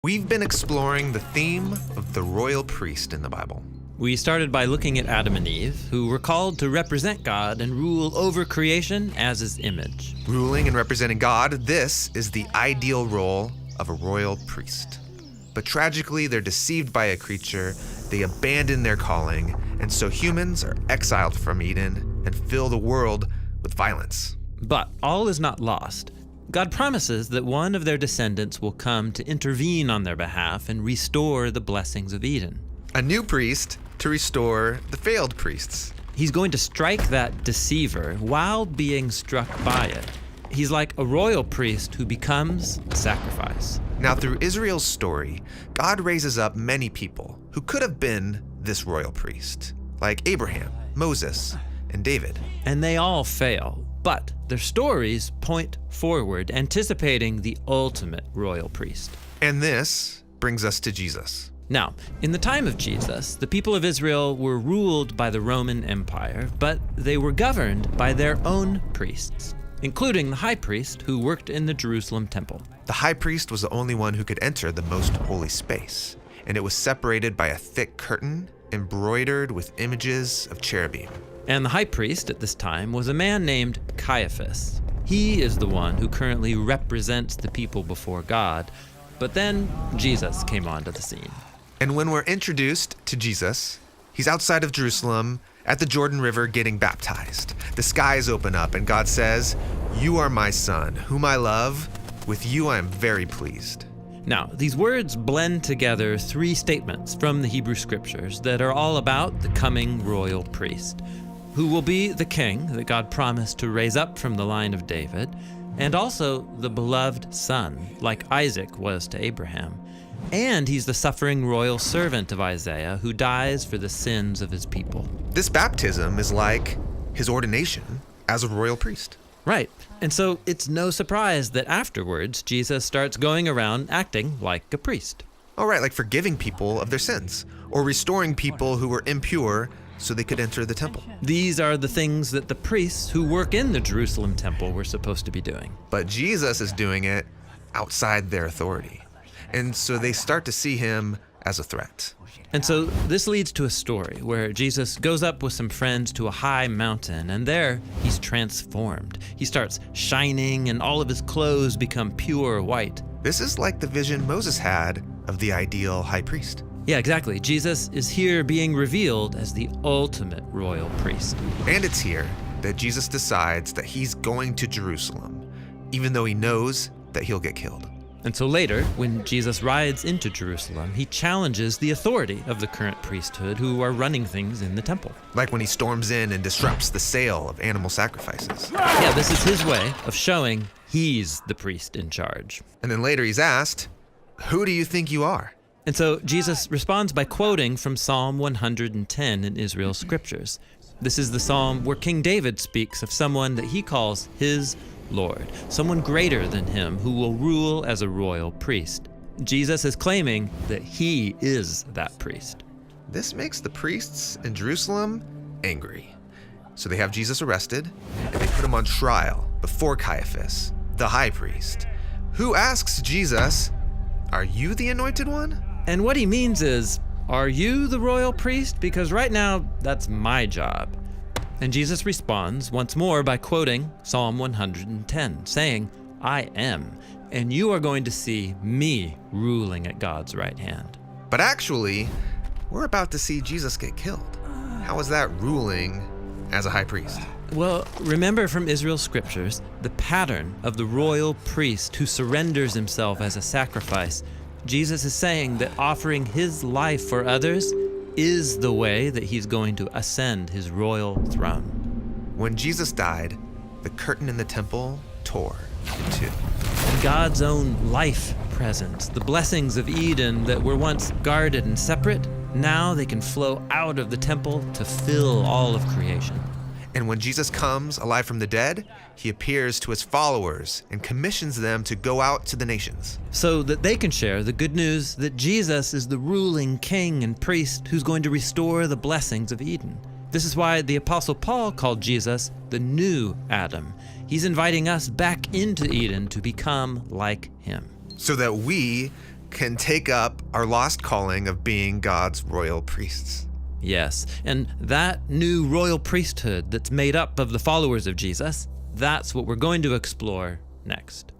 We've been exploring the theme of the royal priest in the Bible. We started by looking at Adam and Eve, who were called to represent God and rule over creation as his image. Ruling and representing God, this is the ideal role of a royal priest. But tragically, they're deceived by a creature, they abandon their calling, and so humans are exiled from Eden and fill the world with violence. But all is not lost. God promises that one of their descendants will come to intervene on their behalf and restore the blessings of Eden. A new priest to restore the failed priests. He's going to strike that deceiver while being struck by it. He's like a royal priest who becomes a sacrifice. Now, through Israel's story, God raises up many people who could have been this royal priest, like Abraham, Moses, and David. And they all fail, but their stories point forward, anticipating the ultimate royal priest. And this brings us to Jesus. Now, in the time of Jesus, the people of Israel were ruled by the Roman Empire, but they were governed by their own priests, including the high priest who worked in the Jerusalem temple. The high priest was the only one who could enter the most holy space, and it was separated by a thick curtain embroidered with images of cherubim. And the high priest at this time was a man named Caiaphas. He is the one who currently represents the people before God, but then Jesus came onto the scene. And when we're introduced to Jesus, he's outside of Jerusalem at the Jordan River getting baptized. The skies open up and God says, "You are my son, whom I love. With you I am very pleased." Now, these words blend together three statements from the Hebrew scriptures that are all about the coming royal priest, who will be the king that God promised to raise up from the line of David, and also the beloved son, like Isaac was to Abraham. And he's the suffering royal servant of Isaiah who dies for the sins of his people. This baptism is like his ordination as a royal priest. Right. And so it's no surprise that afterwards Jesus starts going around acting like a priest. All right, like forgiving people of their sins or restoring people who were impure so they could enter the temple. These are the things that the priests who work in the Jerusalem temple were supposed to be doing. But Jesus is doing it outside their authority. And so they start to see him as a threat. And so this leads to a story where Jesus goes up with some friends to a high mountain, and there he's transformed. He starts shining, and all of his clothes become pure white. This is like the vision Moses had of the ideal high priest. Yeah, exactly. Jesus is here being revealed as the ultimate royal priest. And it's here that Jesus decides that he's going to Jerusalem, even though he knows that he'll get killed. And so later, when Jesus rides into Jerusalem, he challenges the authority of the current priesthood who are running things in the temple. Like when he storms in and disrupts the sale of animal sacrifices. Yeah, this is his way of showing he's the priest in charge. And then later he's asked, "Who do you think you are?" And so Jesus responds by quoting from Psalm 110 in Israel's scriptures. This is the psalm where King David speaks of someone that he calls his Lord, someone greater than him who will rule as a royal priest. Jesus is claiming that he is that priest. This makes the priests in Jerusalem angry. So they have Jesus arrested and they put him on trial before Caiaphas, the high priest, who asks Jesus, "Are you the anointed one?" And what he means is, are you the royal priest? Because right now, that's my job. And Jesus responds once more by quoting Psalm 110, saying, "I am, and you are going to see me ruling at God's right hand." But actually, we're about to see Jesus get killed. How is that ruling as a high priest? Well, remember from Israel's scriptures, the pattern of the royal priest who surrenders himself as a sacrifice. Jesus is saying that offering his life for others is the way that he's going to ascend his royal throne. When Jesus died, the curtain in the temple tore in two. God's own life presence, the blessings of Eden that were once guarded and separate, now they can flow out of the temple to fill all of creation. And when Jesus comes alive from the dead, he appears to his followers and commissions them to go out to the nations. So that they can share the good news that Jesus is the ruling king and priest who's going to restore the blessings of Eden. This is why the Apostle Paul called Jesus the new Adam. He's inviting us back into Eden to become like him. So that we can take up our lost calling of being God's royal priests. Yes, and that new royal priesthood that's made up of the followers of Jesus, that's what we're going to explore next.